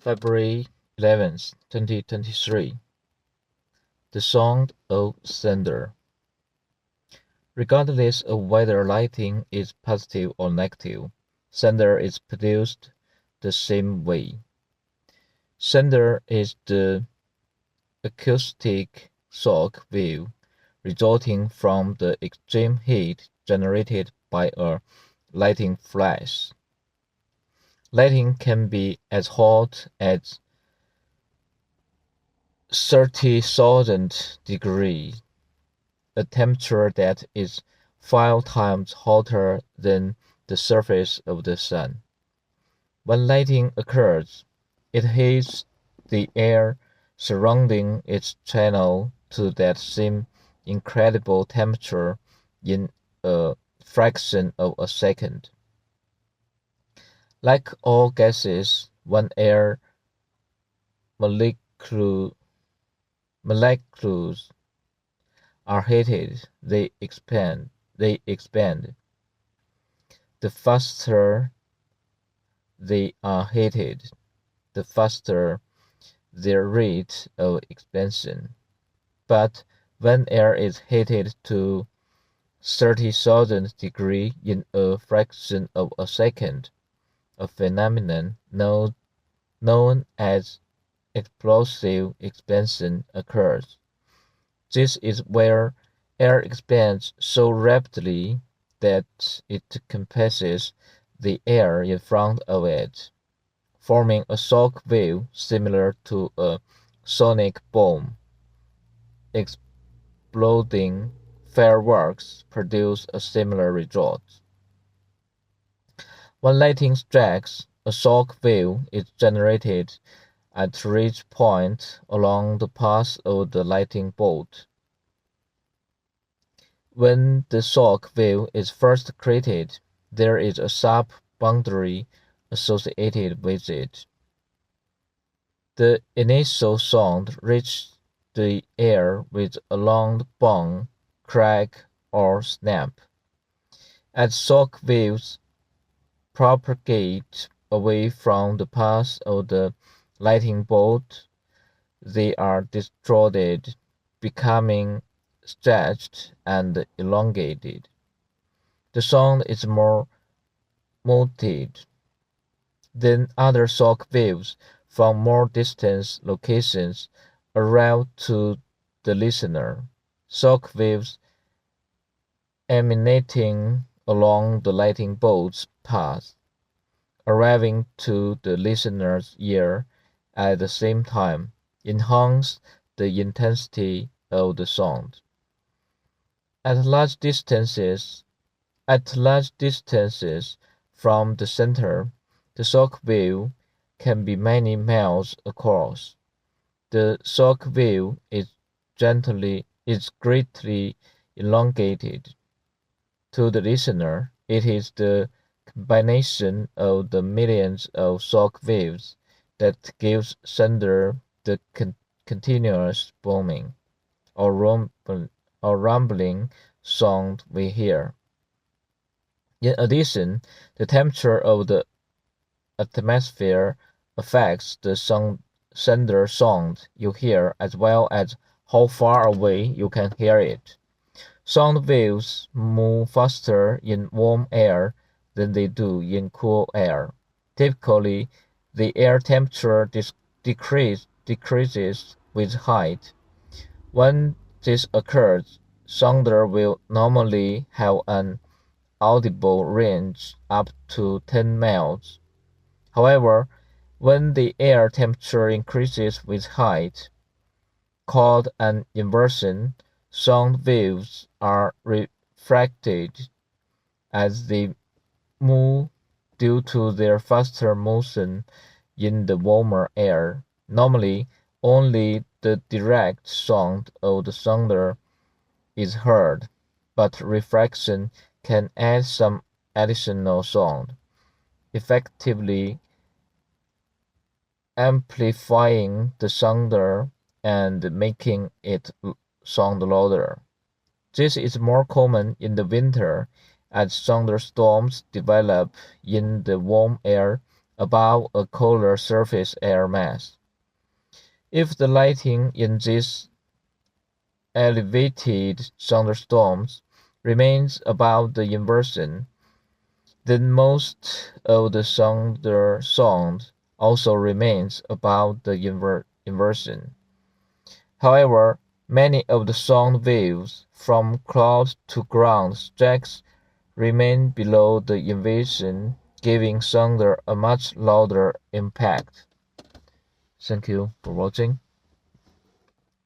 February 11th, 2023. The Sound of Thunder. Regardless of whether lighting is positive or negative, thunder is produced the same way. Thunder is the acoustic shock wave resulting from the extreme heat generated by a lightning flash. Lighting can be as hot as 30,000 degrees, a temperature that is 5 times hotter than the surface of the sun. When lightning occurs, it heats the air surrounding its channel to that same incredible temperature in a fraction of a second. Like all gases, when air molecules are heated, they expand. The faster they are heated, the faster their rate of expansion. But when air is heated to 30,000 degrees in a fraction of a second, a phenomenon known as explosive expansion occurs. This is where air expands so rapidly that it compasses the air in front of it, forming a shock wave similar to a sonic boom. Exploding fireworks produce a similar result. When lightning strikes, a shock wave is generated at each point along the path of the lightning bolt. When the shock wave is first created, there is a sharp boundary associated with it. The initial sound reaches the air with a long bang, crack, or snap. As shock waves propagate away from the path of the lightning bolt, they are distorted, becoming stretched and elongated. The sound is more muted than other shock waves from more distant locations arrive to the listener. Shock waves emanating along the lightning bolt's path, arriving to the listener's ear at the same time, enhance the intensity of the sound. At large distances from the center, the shock wave can be many miles across. The shock wave is greatly elongated. To the listener, it is the combination of the millions of shock waves that gives thunder the continuous booming or rumbling sound we hear. In addition, the temperature of the atmosphere affects the thunder sound you hear as well as how far away you can hear it. Sound waves move faster in warm air than they do in cool air. Typically, the air temperature decreases with height. When this occurs, thunder will normally have an audible range up to 10 miles. However, when the air temperature increases with height, called an inversion, sound waves are refracted as they move due to their faster motion in the warmer air. Normally, only the direct sound of the thunder is heard, but refraction can add some additional sound, effectively amplifying the thunder and making it sound louder. This is more common in the winter as thunderstorms develop in the warm air above a colder surface air mass. If the lighting in these elevated thunderstorms remains above the inversion, then most of the thunder sound also remains above the inversion. However, many of the sound waves from cloud to ground tracks remain below the inversion, giving thunder a much louder impact. Thank you for watching.